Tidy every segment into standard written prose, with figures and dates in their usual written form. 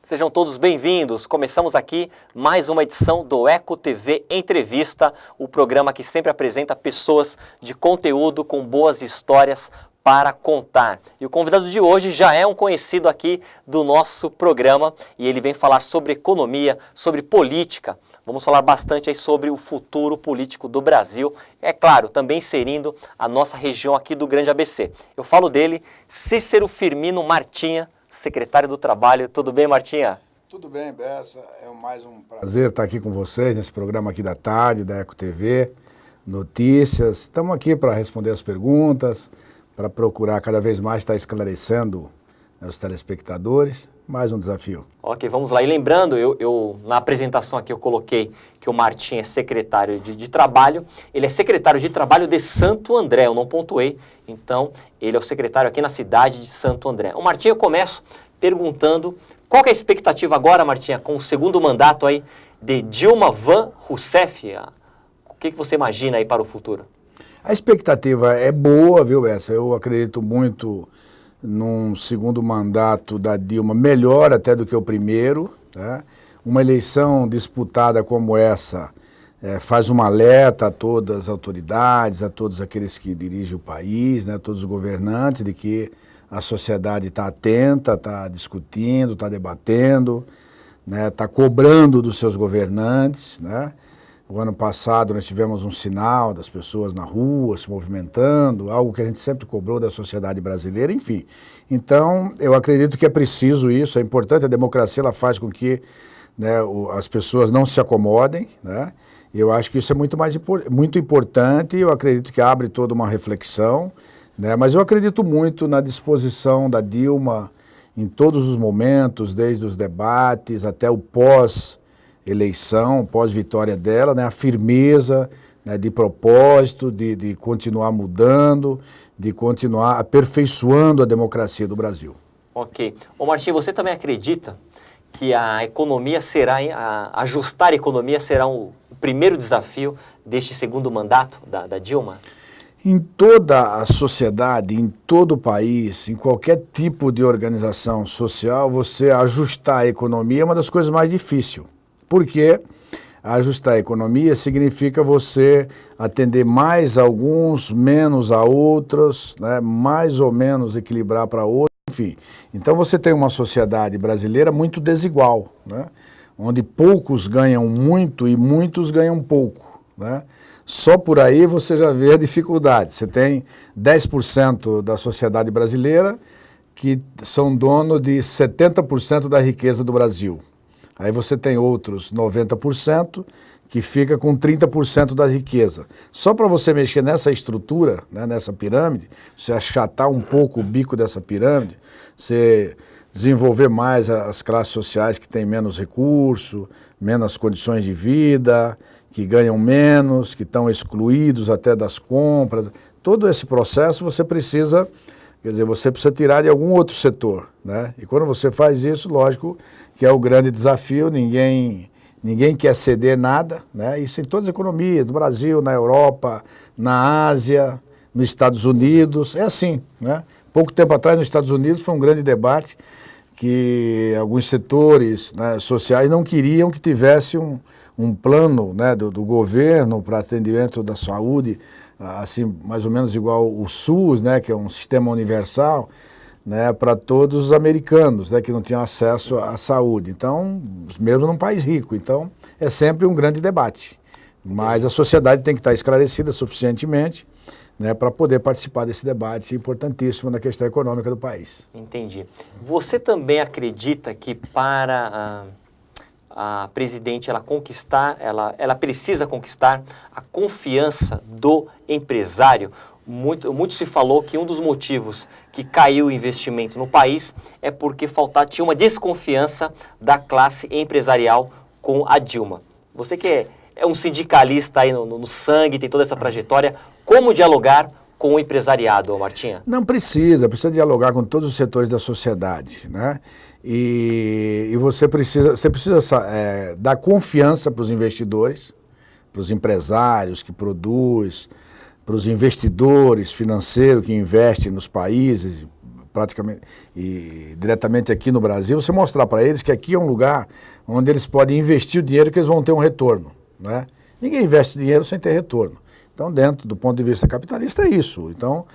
Sejam todos bem-vindos. Começamos aqui mais uma edição do Eco TV Entrevista, o programa que sempre apresenta pessoas de conteúdo com boas histórias para contar. E o convidado de hoje já é um conhecido aqui do nosso programa e ele vem falar sobre economia, sobre política. Vamos falar bastante aí sobre o futuro político do Brasil, é claro, também inserindo a nossa região aqui do Grande ABC. Eu falo dele, Cícero Firmino Martinha, secretário do Trabalho. Tudo bem, Martinha? Tudo bem, Bessa. É mais um prazer estar aqui com vocês nesse programa aqui da tarde, da Eco TV, notícias. Estamos aqui para responder as perguntas, para procurar cada vez mais estar esclarecendo os telespectadores. Mais um desafio. Ok, vamos lá. E lembrando, eu na apresentação aqui eu coloquei que o Martinha é secretário de Trabalho. Ele é secretário de Trabalho de Santo André, eu não pontuei. Então, ele é o secretário aqui na cidade de Santo André. O Martinha, eu começo perguntando qual que é a expectativa agora, Martinha, com o segundo mandato aí de Dilma Van Rousseff. O que você imagina aí para o futuro? A expectativa é boa, viu, Bessa? Eu acredito muito num segundo mandato da Dilma, melhor até do que o primeiro, tá? Uma eleição disputada como essa faz um alerta a todas as autoridades, a todos aqueles que dirigem o país, né, a todos os governantes, de que a sociedade está atenta, está discutindo, está debatendo, né, está cobrando dos seus governantes, né? O ano passado nós tivemos um sinal das pessoas na rua se movimentando, algo que a gente sempre cobrou da sociedade brasileira, enfim. Então, eu acredito que é preciso isso, é importante, a democracia ela faz com que, né, as pessoas não se acomodem, né? Eu acho que isso é muito importante, eu acredito que abre toda uma reflexão, né? Mas eu acredito muito na disposição da Dilma em todos os momentos, desde os debates até o pós-eleição, pós-vitória dela, né, a firmeza, né, de propósito, de continuar mudando, de continuar aperfeiçoando a democracia do Brasil. Ok. Ô Martinho, você também acredita que a economia ajustar a economia será o primeiro desafio deste segundo mandato da Dilma? Em toda a sociedade, em todo o país, em qualquer tipo de organização social, você ajustar a economia é uma das coisas mais difíceis. Porque ajustar a economia significa você atender mais a alguns, menos a outros, né? Mais ou menos equilibrar para outros, enfim. Então você tem uma sociedade brasileira muito desigual, né? Onde poucos ganham muito e muitos ganham pouco, né? Só por aí você já vê a dificuldade. Você tem 10% da sociedade brasileira que são dono de 70% da riqueza do Brasil. Aí você tem outros 90% que fica com 30% da riqueza. Só para você mexer nessa estrutura, né, nessa pirâmide, você achatar um pouco o bico dessa pirâmide, você desenvolver mais as classes sociais que têm menos recurso, menos condições de vida, que ganham menos, que estão excluídos até das compras. Todo esse processo você precisa, quer dizer, você precisa tirar de algum outro setor, né? E quando você faz isso, lógico que é o grande desafio, ninguém quer ceder nada, né? Isso em todas as economias, no Brasil, na Europa, na Ásia, nos Estados Unidos, é assim, né? Pouco tempo atrás, nos Estados Unidos, foi um grande debate que alguns setores, né, sociais não queriam que tivesse um plano, né, do governo para atendimento da saúde, assim, mais ou menos igual o SUS, né, que é um sistema universal, né, para todos os americanos, né, que não tinham acesso à saúde. Então, mesmo num país rico. Então, é sempre um grande debate. Mas a sociedade tem que estar esclarecida suficientemente, né, para poder participar desse debate importantíssimo na questão econômica do país. Entendi. Você também acredita que para a presidente ela precisa conquistar a confiança do empresário? Muito se falou que um dos motivos que caiu o investimento no país é porque tinha uma desconfiança da classe empresarial com a Dilma. Você que é um sindicalista aí no sangue, tem toda essa trajetória, como dialogar com o empresariado, Martinha? Não precisa dialogar com todos os setores da sociedade, né? E você precisa dar confiança para os investidores, para os empresários que produzem, para os investidores financeiros que investem nos países, praticamente e diretamente aqui no Brasil, você mostrar para eles que aqui é um lugar onde eles podem investir o dinheiro que eles vão ter um retorno, né? Ninguém investe dinheiro sem ter retorno. Então, dentro do ponto de vista capitalista, é isso. Então,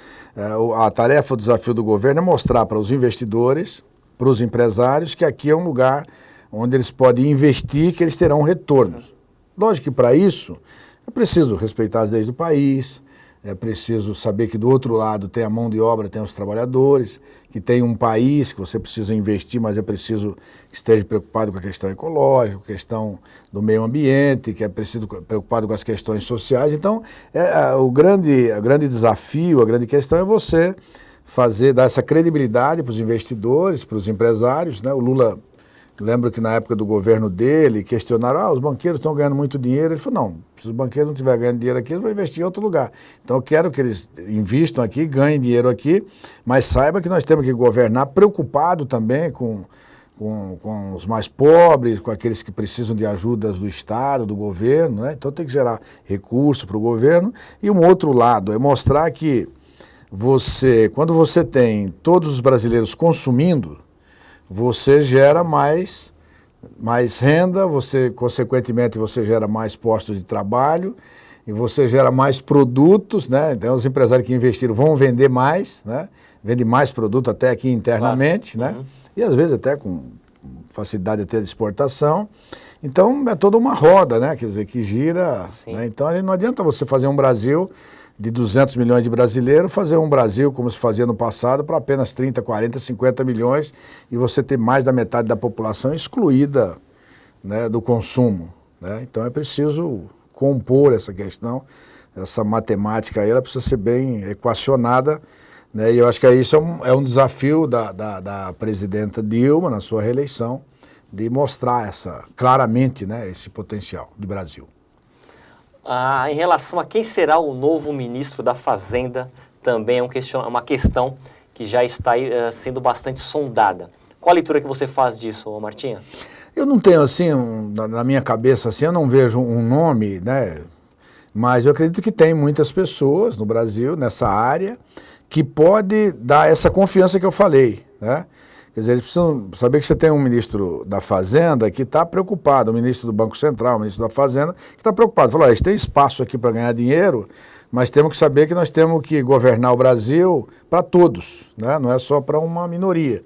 a tarefa, o desafio do governo é mostrar para os investidores, para os empresários, que aqui é um lugar onde eles podem investir, que eles terão retornos. Lógico que para isso é preciso respeitar as leis do país, é preciso saber que do outro lado tem a mão de obra, tem os trabalhadores, que tem um país que você precisa investir, mas é preciso que esteja preocupado com a questão ecológica, com a questão do meio ambiente, que é preciso preocupado com as questões sociais. Então, o grande desafio, a grande questão é você dar essa credibilidade para os investidores, para os empresários, né? O Lula, lembro que na época do governo dele, questionaram, os banqueiros estão ganhando muito dinheiro. Ele falou, não, se os banqueiros não estiverem ganhando dinheiro aqui, eles vão investir em outro lugar. Então eu quero que eles invistam aqui, ganhem dinheiro aqui, mas saiba que nós temos que governar preocupado também com os mais pobres, com aqueles que precisam de ajudas do Estado, do governo, né? Então tem que gerar recursos para o governo. E um outro lado é mostrar que quando você tem todos os brasileiros consumindo, você gera mais renda, consequentemente, você gera mais postos de trabalho e você gera mais produtos, né? Então, os empresários que investiram vão vender mais, né? Vende mais produto até aqui internamente, claro, né? Uhum. E às vezes até com facilidade até de exportação. Então, é toda uma roda, né? Quer dizer, que gira, né? Então, não adianta você fazer um Brasil de 200 milhões de brasileiros, fazer um Brasil como se fazia no passado para apenas 30, 40, 50 milhões e você ter mais da metade da população excluída, né, do consumo, né? Então é preciso compor essa questão, essa matemática aí, ela precisa ser bem equacionada, né? E eu acho que isso é um desafio da presidenta Dilma, na sua reeleição, de mostrar claramente, né, esse potencial do Brasil. Em relação a quem será o novo ministro da Fazenda, também é uma questão que já está sendo bastante sondada. Qual a leitura que você faz disso, Martinha? Eu não tenho, assim, na minha cabeça, assim, eu não vejo um nome, né? Mas eu acredito que tem muitas pessoas no Brasil, nessa área, que pode dar essa confiança que eu falei, né? Quer dizer, eles precisam saber que você tem um ministro da Fazenda que está preocupado, o ministro do Banco Central, o ministro da Fazenda, que está preocupado. Falou, a gente tem espaço aqui para ganhar dinheiro, mas temos que saber que nós temos que governar o Brasil para todos, né? Não é só para uma minoria.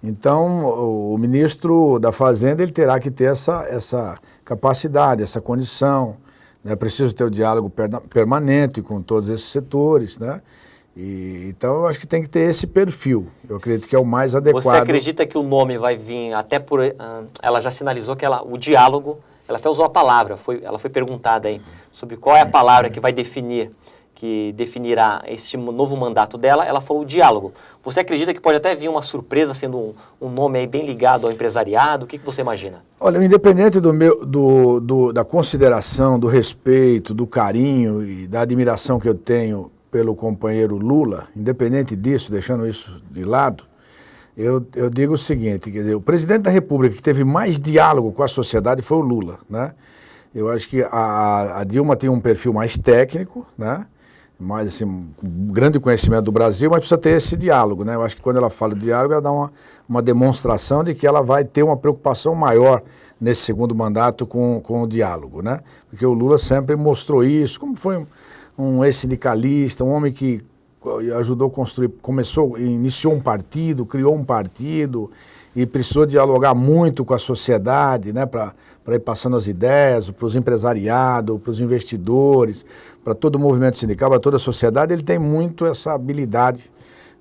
Então, o ministro da Fazenda ele terá que ter essa capacidade, essa condição. É preciso ter o diálogo permanente com todos esses setores, né? Então, eu acho que tem que ter esse perfil. Eu acredito que é o mais adequado. Você acredita que o nome vai vir até por... ela já sinalizou que o diálogo, ela até usou a palavra, ela foi perguntada aí sobre qual é a palavra que vai definirá este novo mandato dela, ela falou o diálogo. Você acredita que pode até vir uma surpresa sendo um nome aí bem ligado ao empresariado? O que você imagina? Olha, independente da consideração, do respeito, do carinho e da admiração que eu tenho pelo companheiro Lula, independente disso, deixando isso de lado, eu digo o seguinte, quer dizer, o presidente da República que teve mais diálogo com a sociedade foi o Lula, né? Eu acho que a Dilma tem um perfil mais técnico, né? Mais, assim, um grande conhecimento do Brasil, mas precisa ter esse diálogo, né? Eu acho que quando ela fala de diálogo, ela dá uma demonstração de que ela vai ter uma preocupação maior nesse segundo mandato com o diálogo, né? Porque o Lula sempre mostrou isso, como foi um ex-sindicalista, um homem que ajudou a construir, iniciou um partido, criou um partido e precisou dialogar muito com a sociedade, né, para ir passando as ideias para os empresariados, para os investidores, para todo o movimento sindical, para toda a sociedade. Ele tem muito essa habilidade,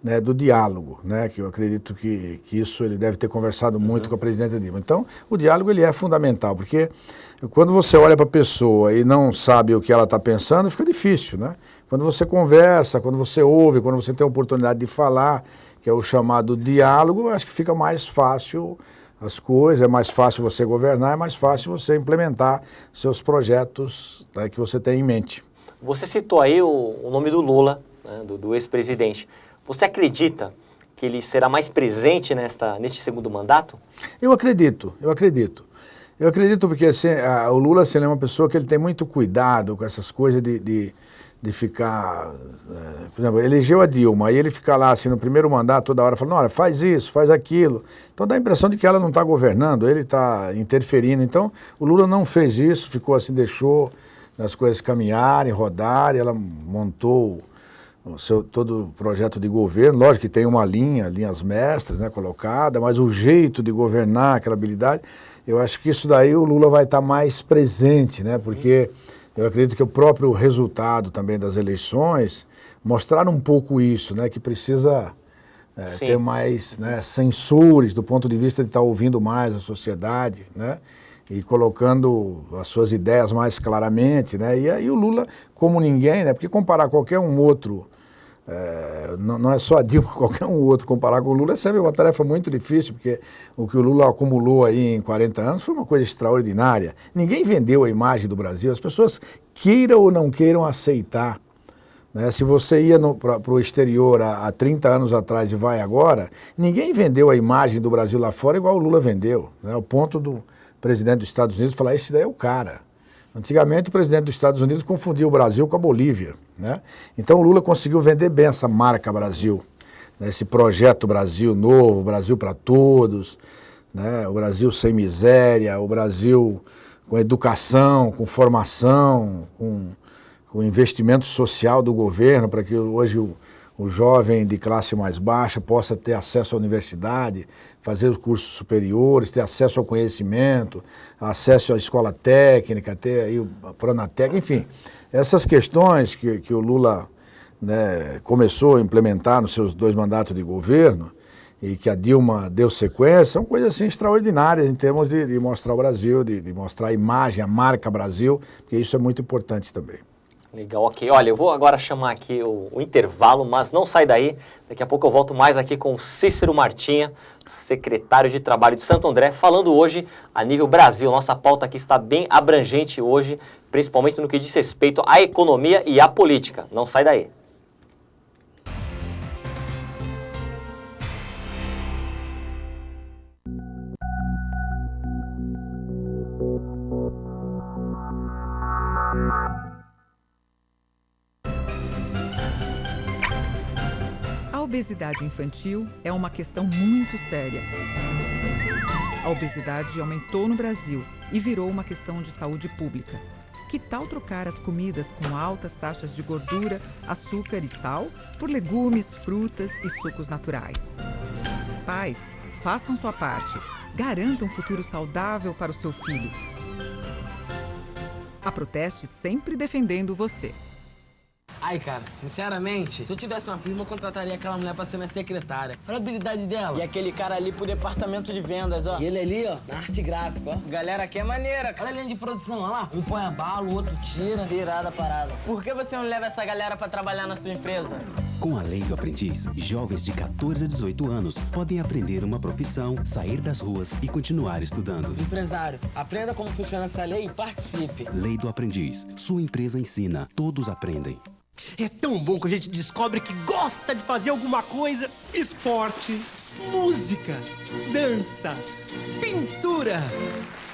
né, do diálogo, né, que eu acredito que isso ele deve ter conversado muito com a presidenta Dilma. Então, o diálogo ele é fundamental, porque quando você olha para a pessoa e não sabe o que ela está pensando, fica difícil, né? Quando você conversa, quando você ouve, quando você tem a oportunidade de falar, que é o chamado diálogo, acho que fica mais fácil as coisas, é mais fácil você governar, é mais fácil você implementar seus projetos, né, que você tem em mente. Você citou aí o nome do Lula, né, do ex-presidente. Você acredita que ele será mais presente neste segundo mandato? Eu acredito. Eu acredito porque assim, o Lula assim, é uma pessoa que ele tem muito cuidado com essas coisas de de ficar, por exemplo, elegeu a Dilma, aí ele fica lá assim no primeiro mandato toda hora falando, olha, faz isso, faz aquilo. Então dá a impressão de que ela não está governando, ele está interferindo. Então o Lula não fez isso, ficou assim, deixou as coisas caminharem, rodarem, ela montou todo o projeto de governo. Lógico que tem uma linhas mestras, né, colocada, mas o jeito de governar, aquela habilidade, eu acho que isso daí o Lula vai estar mais presente, né, porque eu acredito que o próprio resultado também das eleições mostraram um pouco isso, né, que precisa ter mais, né, censores do ponto de vista de estar ouvindo mais a sociedade, né, e colocando as suas ideias mais claramente, né, e aí o Lula, como ninguém, né, porque comparar qualquer um outro, não é só a Dilma, qualquer um outro, comparar com o Lula é sempre uma tarefa muito difícil, porque o que o Lula acumulou aí em 40 anos foi uma coisa extraordinária. Ninguém vendeu a imagem do Brasil, as pessoas queiram ou não queiram aceitar, né? Se você ia para o exterior há 30 anos atrás e vai agora, ninguém vendeu a imagem do Brasil lá fora igual o Lula vendeu, né? Ao ponto do presidente dos Estados Unidos falar, esse daí é o cara. Antigamente o presidente dos Estados Unidos confundia o Brasil com a Bolívia, né? Então o Lula conseguiu vender bem essa marca Brasil, né? Esse projeto Brasil novo, Brasil para todos, né? O Brasil sem miséria, o Brasil com educação, com formação, com investimento social do governo para que hoje o jovem de classe mais baixa possa ter acesso à universidade, fazer os cursos superiores, ter acesso ao conhecimento, acesso à escola técnica, ter aí a Pronatec, enfim. Essas questões que o Lula, né, começou a implementar nos seus 2 mandatos de governo e que a Dilma deu sequência, são coisas assim extraordinárias em termos de mostrar o Brasil, de mostrar a imagem, a marca Brasil, porque isso é muito importante também. Legal, ok. Olha, eu vou agora chamar aqui o intervalo, mas não sai daí. Daqui a pouco eu volto mais aqui com o Cícero Martinha, secretário de Trabalho de Santo André, falando hoje a nível Brasil. Nossa pauta aqui está bem abrangente hoje, principalmente no que diz respeito à economia e à política. Não sai daí. A obesidade infantil é uma questão muito séria. A obesidade aumentou no Brasil e virou uma questão de saúde pública. Que tal trocar as comidas com altas taxas de gordura, açúcar e sal por legumes, frutas e sucos naturais? Pais, façam sua parte. Garantam um futuro saudável para o seu filho. A Proteste sempre defendendo você. Ai, cara, sinceramente, se eu tivesse uma firma, eu contrataria aquela mulher pra ser minha secretária. Olha a habilidade dela. E aquele cara ali pro departamento de vendas, ó. E ele ali, ó, na arte gráfica, ó. Galera aqui é maneira, cara. Olha a linha de produção, olha lá. Um põe a bala, o outro tira. Virada a parada. Por que você não leva essa galera pra trabalhar na sua empresa? Com a Lei do Aprendiz, jovens de 14 a 18 anos podem aprender uma profissão, sair das ruas e continuar estudando. Empresário, aprenda como funciona essa lei e participe. Lei do Aprendiz. Sua empresa ensina, todos aprendem. É tão bom que a gente descobre que gosta de fazer alguma coisa. Esporte, música, dança, pintura.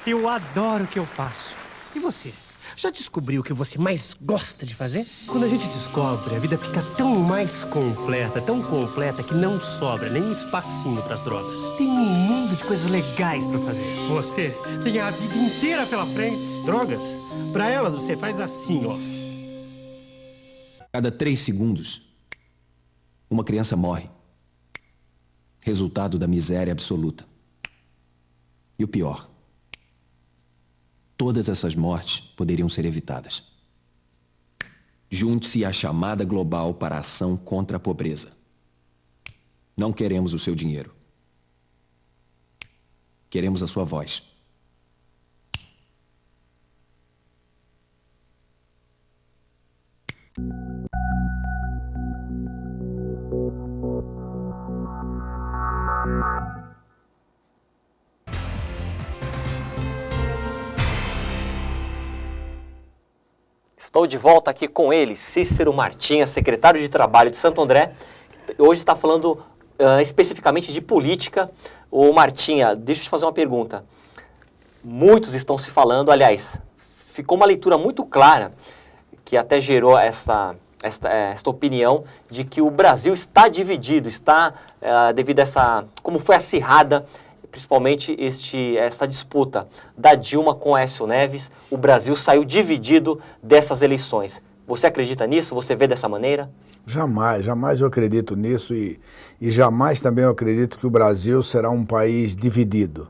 Eu adoro o que eu faço. E você? Já descobriu o que você mais gosta de fazer? Quando a gente descobre, a vida fica tão mais completa, tão completa que não sobra nem um espacinho pras drogas. Tem um mundo de coisas legais pra fazer. Você tem a vida inteira pela frente. Drogas? Pra elas você faz assim, ó. Cada 3 segundos, uma criança morre. Resultado da miséria absoluta. E o pior, todas essas mortes poderiam ser evitadas. Junte-se à chamada global para a ação contra a pobreza. Não queremos o seu dinheiro. Queremos a sua voz. Estou de volta aqui com ele, Cícero Martinha, secretário de Trabalho de Santo André. Hoje está falando especificamente de política. Ô Martinha, deixa eu te fazer uma pergunta. Muitos estão se falando, aliás, ficou uma leitura muito clara que até gerou esta opinião de que o Brasil está dividido, devido a como foi acirrada, principalmente essa disputa da Dilma com Aécio Neves, o Brasil saiu dividido dessas eleições. Você acredita nisso? Você vê dessa maneira? Jamais eu acredito nisso e jamais também eu acredito que o Brasil será um país dividido.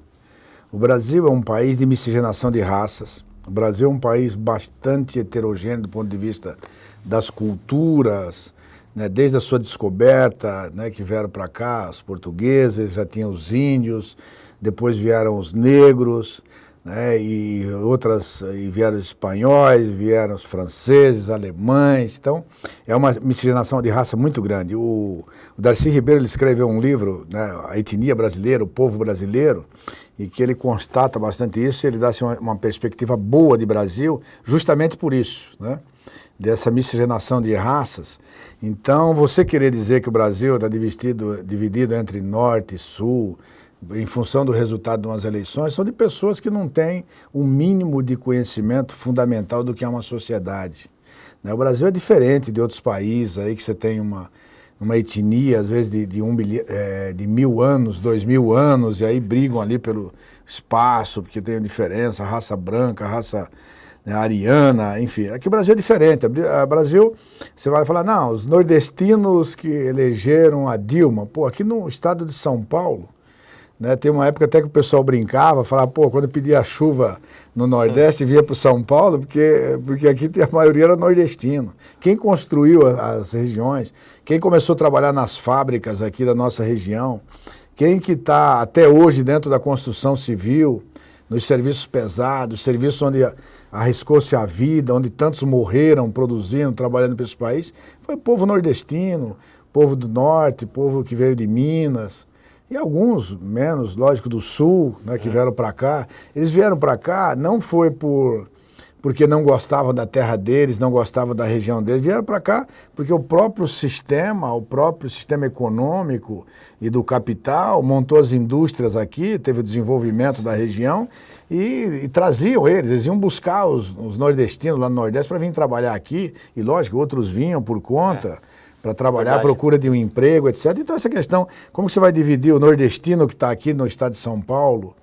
O Brasil é um país de miscigenação de raças. O Brasil é um país bastante heterogêneo do ponto de vista das culturas, né, desde a sua descoberta, né, que vieram para cá, os portugueses, já tinham os índios, depois vieram os negros, né, e vieram os espanhóis, vieram os franceses, alemães. Então, é uma miscigenação de raça muito grande. O Darcy Ribeiro ele escreveu um livro, né, A Etnia Brasileira, o Povo Brasileiro, e que ele constata bastante isso, ele dá assim, uma perspectiva boa de Brasil, justamente por isso, né? Dessa miscigenação de raças. Então, você querer dizer que o Brasil está dividido entre norte e sul, em função do resultado de umas eleições, são de pessoas que não têm o mínimo de conhecimento fundamental do que é uma sociedade. Né? O Brasil é diferente de outros países aí que você tem uma etnia, às vezes, de 1.000 anos, 2.000 anos, e aí brigam ali pelo espaço, porque tem diferença, raça branca, raça, né, ariana, enfim. Aqui o Brasil é diferente. O Brasil, você vai falar, não, os nordestinos que elegeram a Dilma, pô, aqui no estado de São Paulo, né, tem uma época até que o pessoal brincava, falava, pô, quando pedia chuva no Nordeste, vinha para o São Paulo, porque aqui a maioria era nordestino. Quem construiu as regiões, quem começou a trabalhar nas fábricas aqui da nossa região, quem que está até hoje dentro da construção civil, nos serviços pesados, serviços onde arriscou-se a vida, onde tantos morreram produzindo, trabalhando para esse país, foi o povo nordestino, povo do norte, povo que veio de Minas, e alguns menos, lógico, do sul, né, que vieram para cá. Eles vieram para cá, não foi porque não gostavam da terra deles, não gostavam da região deles, vieram para cá porque o próprio sistema econômico e do capital montou as indústrias aqui, teve o desenvolvimento da região e traziam eles iam buscar os nordestinos lá no Nordeste para vir trabalhar aqui, e lógico, outros vinham por conta, para trabalhar à procura de um emprego, etc. Então essa questão, como você vai dividir o nordestino que está aqui no estado de São Paulo,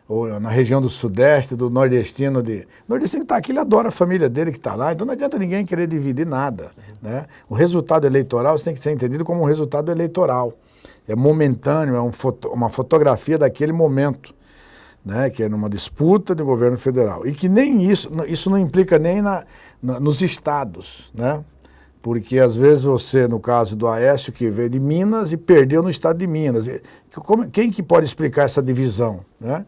ou na região do Sudeste, do nordestino que está aqui, ele adora a família dele que está lá, então não adianta ninguém querer dividir nada, né? O resultado eleitoral você tem que ser entendido como um resultado eleitoral, é momentâneo, é uma fotografia daquele momento, né? Que é numa disputa de governo federal, e que nem isso não implica nem nos estados, né? Porque às vezes você, no caso do Aécio, que veio de Minas e perdeu no estado de Minas, quem que pode explicar essa divisão, né?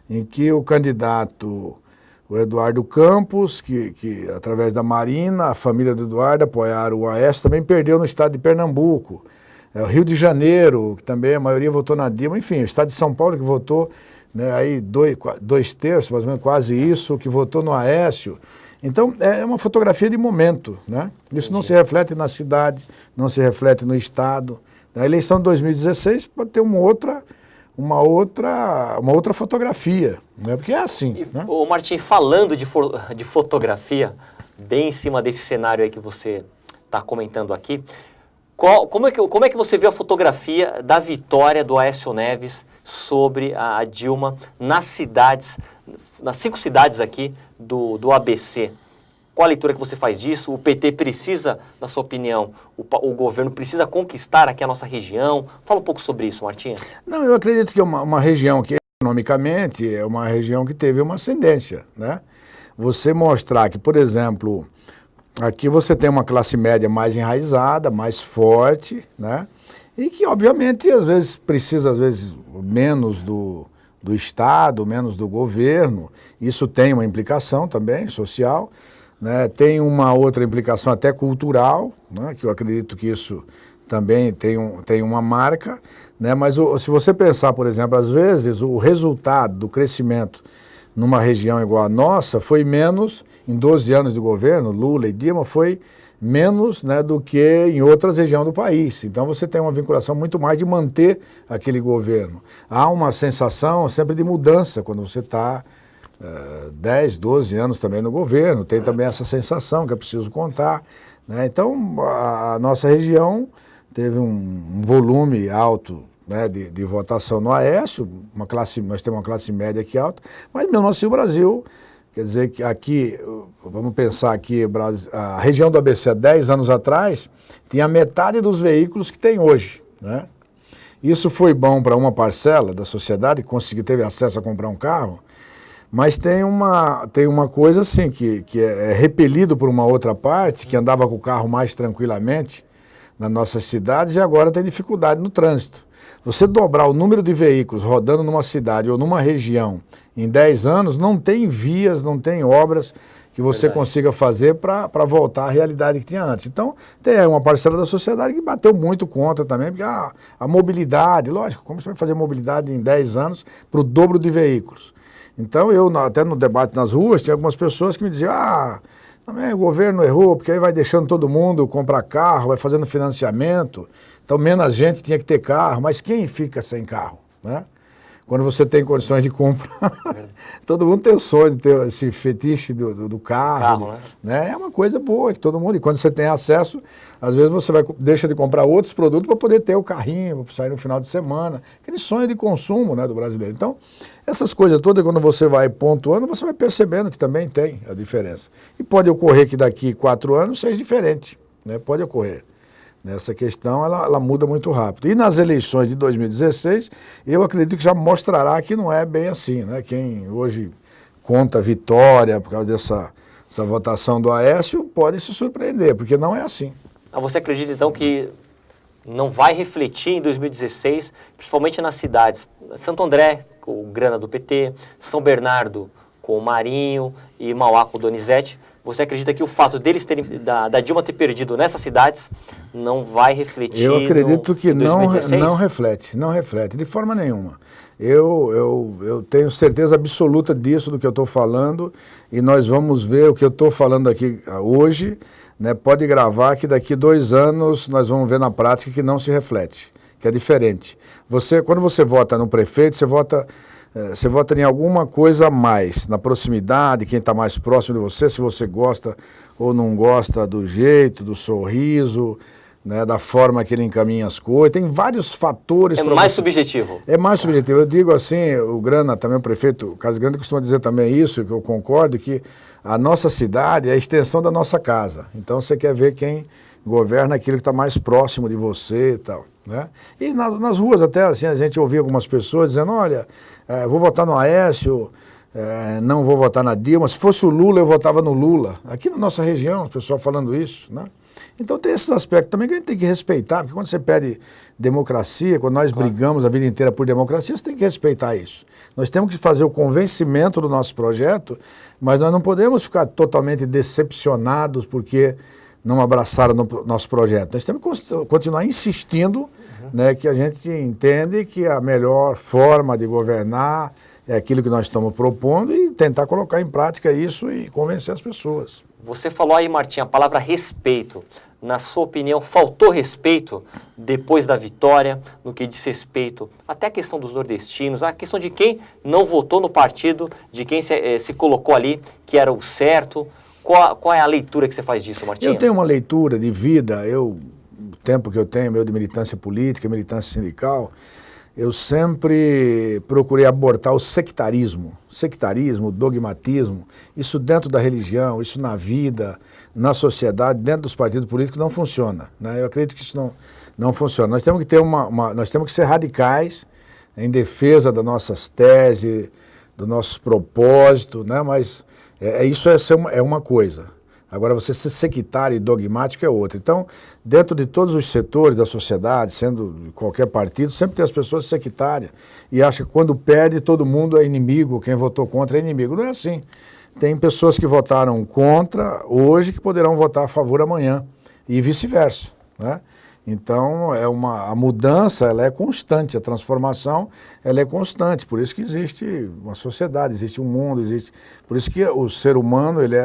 Em que o candidato, o Eduardo Campos, que através da Marina, a família do Eduardo apoiaram o Aécio, também perdeu no estado de Pernambuco. O Rio de Janeiro, que também a maioria votou na Dilma, enfim, o estado de São Paulo que votou, né, aí 2/3, mais ou menos, quase isso, que votou no Aécio. Então, é uma fotografia de momento, né? Isso não se reflete na cidade, não se reflete no estado. A eleição de 2016 pode ter uma outra fotografia, né? Porque é assim. Né? Ô Martim, falando de fotografia, bem em cima desse cenário aí que você está comentando aqui, como é que você viu a fotografia da vitória do Aécio Neves sobre a Dilma nas 5 cidades aqui do ABC? Qual a leitura que você faz disso? O PT precisa, na sua opinião, o governo precisa conquistar aqui a nossa região? Fala um pouco sobre isso, Martinha. Não, eu acredito que é uma região que, economicamente, é uma região que teve uma ascendência, né? Você mostrar que, por exemplo, aqui você tem uma classe média mais enraizada, mais forte, né? E que, obviamente, às vezes precisa, menos do Estado, menos do governo. Isso tem uma implicação também social, né? Tem uma outra implicação até cultural, né? Que eu acredito que isso também tem uma marca, né? Mas se você pensar, por exemplo, às vezes o resultado do crescimento numa região igual a nossa foi menos, em 12 anos de governo, Lula e Dilma, foi menos, né, do que em outras regiões do país. Então você tem uma vinculação muito mais de manter aquele governo. Há uma sensação sempre de mudança quando você está 10, 12 anos também no governo, tem também essa sensação que é preciso contar, né? Então, a nossa região teve um volume alto, né, de votação no Aécio, nós temos uma classe média aqui alta, mas mesmo assim o Brasil, quer dizer que aqui, vamos pensar aqui, a região do ABC, 10 anos atrás, tinha metade dos veículos que tem hoje, né? Isso foi bom para uma parcela da sociedade que teve acesso a comprar um carro, mas tem uma coisa assim, que é repelido por uma outra parte, que andava com o carro mais tranquilamente nas nossas cidades e agora tem dificuldade no trânsito. Você dobrar o número de veículos rodando numa cidade ou numa região em 10 anos, não tem vias, não tem obras que você consiga fazer para voltar à realidade que tinha antes. Então, tem uma parcela da sociedade que bateu muito contra também, porque a mobilidade, lógico, como você vai fazer mobilidade em 10 anos para o dobro de veículos? Então, até no debate nas ruas, tinha algumas pessoas que me diziam, também o governo errou, porque aí vai deixando todo mundo comprar carro, vai fazendo financiamento, então menos gente tinha que ter carro, mas quem fica sem carro, né? Quando você tem condições de comprar, todo mundo tem o sonho de ter esse fetiche do carro, né? É uma coisa boa que todo mundo, e quando você tem acesso, às vezes você deixa de comprar outros produtos para poder ter o carrinho, para sair no final de semana, aquele sonho de consumo, né, do brasileiro. Então, essas coisas todas, quando você vai pontuando, você vai percebendo que também tem a diferença. E pode ocorrer que daqui 4 anos seja diferente, né? Pode ocorrer. Nessa questão, ela muda muito rápido. E nas eleições de 2016, eu acredito que já mostrará que não é bem assim, né? Quem hoje conta vitória por causa dessa votação do Aécio pode se surpreender, porque não é assim. Você acredita, então, que não vai refletir em 2016, principalmente nas cidades Santo André, com o Grana do PT, São Bernardo com o Marinho e Mauá com o Donizete? Você acredita que o fato deles da Dilma ter perdido nessas cidades não vai refletir? Eu acredito que não reflete, de forma nenhuma. Eu tenho certeza absoluta disso, do que eu estou falando, e nós vamos ver o que eu estou falando aqui hoje, né? Pode gravar que daqui 2 anos nós vamos ver na prática que não se reflete, que é diferente. Quando você vota no prefeito, você vota em alguma coisa a mais, na proximidade, quem está mais próximo de você, se você gosta ou não gosta do jeito, do sorriso, né, da forma que ele encaminha as coisas, tem vários fatores. É mais subjetivo. É mais subjetivo. Eu digo assim, o Grana, também o prefeito Carlos Grana, costuma dizer também isso, que eu concordo, que a nossa cidade é a extensão da nossa casa. Então você quer ver quem governa aquilo que está mais próximo de você e tal, né? E nas ruas até assim, a gente ouvia algumas pessoas dizendo, olha, vou votar no Aécio, não vou votar na Dilma, se fosse o Lula eu votava no Lula. Aqui na nossa região, o pessoal falando isso, né? Então tem esses aspectos também que a gente tem que respeitar, porque quando você pede democracia, quando nós brigamos a vida inteira por democracia, você tem que respeitar isso. Nós temos que fazer o convencimento do nosso projeto, mas nós não podemos ficar totalmente decepcionados porque não abraçaram o nosso projeto. Nós temos que continuar insistindo, né, que a gente entende que a melhor forma de governar é aquilo que nós estamos propondo e tentar colocar em prática isso e convencer as pessoas. Você falou aí, Martim, a palavra respeito. Na sua opinião, faltou respeito depois da vitória, no que diz respeito até a questão dos nordestinos, a questão de quem não votou no partido, de quem se colocou ali, que era o certo? Qual é a leitura que você faz disso, Martim? Eu tenho uma leitura de vida, o tempo que eu tenho, meu de militância política, militância sindical, eu sempre procurei abortar o sectarismo, o dogmatismo, isso dentro da religião, isso na vida, na sociedade, dentro dos partidos políticos não funciona, né? Eu acredito que isso não funciona. Nós temos que ter nós temos que ser radicais em defesa das nossas teses, dos nossos propósitos, né? Mas isso é uma coisa. Agora, você ser sectário e dogmático é outra. Então, dentro de todos os setores da sociedade, sendo de qualquer partido, sempre tem as pessoas sectárias e acham que quando perde todo mundo é inimigo, quem votou contra é inimigo. Não é assim. Tem pessoas que votaram contra hoje que poderão votar a favor amanhã e vice-versa, né? Então, a mudança ela é constante, a transformação ela é constante, por isso que existe uma sociedade, existe um mundo, por isso que o ser humano ele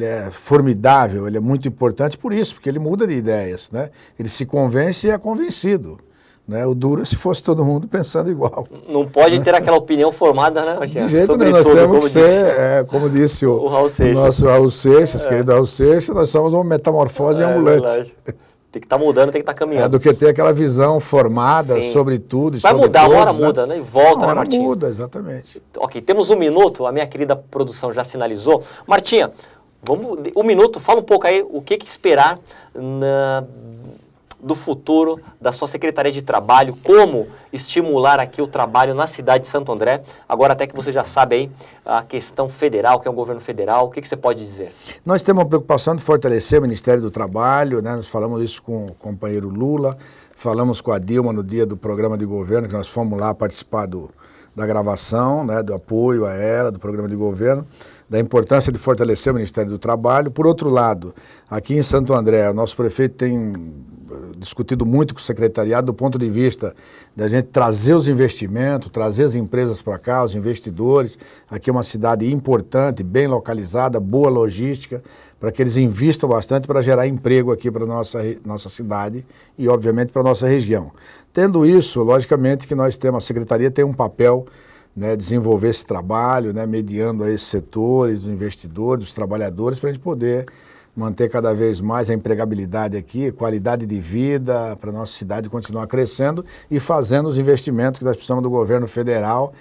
é formidável, ele é muito importante por isso, porque ele muda de ideias, né? Ele se convence e é convencido, né? O duro é se fosse todo mundo pensando igual. Não pode ter aquela opinião formada, né, Martinha? De jeito Sobre nenhum, nós tudo, temos como que ser, como disse o Raul Seixas. nosso Raul Seixas, querido Raul Seixas, nós somos uma metamorfose ambulante. Verdade. Tem que estar mudando, tem que estar caminhando. Do que ter aquela visão formada Sim. sobre tudo e Vai sobre mudar, todos, uma hora né? muda, né? E volta, Uma hora né, Martinha? muda, exatamente. Ok, temos 1 minuto, a minha querida produção já sinalizou. Martinha, vamos, 1 minuto, fala um pouco aí o que esperar do futuro da sua Secretaria de Trabalho, como estimular aqui o trabalho na cidade de Santo André, agora até que você já sabe aí a questão federal, que é o governo federal, o que você pode dizer? Nós temos uma preocupação de fortalecer o Ministério do Trabalho, né? Nós falamos isso com o companheiro Lula, falamos com a Dilma no dia do programa de governo, que nós fomos lá participar da gravação, né? Do apoio a ela, do programa de governo, da importância de fortalecer o Ministério do Trabalho. Por outro lado, aqui em Santo André, o nosso prefeito tem discutido muito com o secretariado do ponto de vista da gente trazer os investimentos, trazer as empresas para cá, os investidores. Aqui é uma cidade importante, bem localizada, boa logística, para que eles invistam bastante para gerar emprego aqui para a nossa cidade e, obviamente, para a nossa região. Tendo isso, logicamente que nós temos, a Secretaria tem um papel, né, desenvolver esse trabalho, né, mediando a esses setores, dos investidores, dos trabalhadores, para a gente poder manter cada vez mais a empregabilidade aqui, qualidade de vida para a nossa cidade continuar crescendo e fazendo os investimentos que nós precisamos do governo federal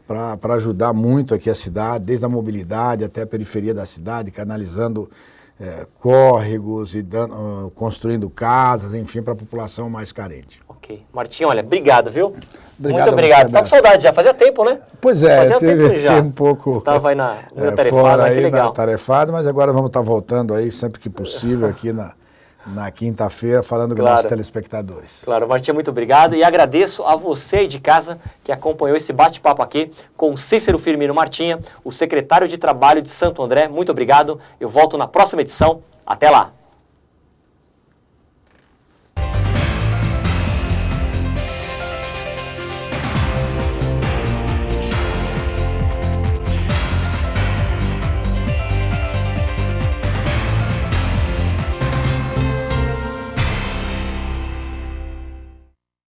para ajudar muito aqui a cidade, desde a mobilidade até a periferia da cidade, canalizando córregos e construindo casas, enfim, para a população mais carente. Ok. Martinho, olha, obrigado, viu? Obrigado. Muito obrigado. Estava com saudade já, fazia tempo, né? Pois é, fazia tempo já. Um pouco estava aí na tarefada, fora que aí legal. na tarefada, mas agora vamos estar voltando aí sempre que possível aqui na quinta-feira, falando com os nossos telespectadores. Claro, Martinho, muito obrigado e agradeço a você aí de casa que acompanhou esse bate-papo aqui com Cícero Firmino Martinha, o secretário de Trabalho de Santo André. Muito obrigado, eu volto na próxima edição. Até lá!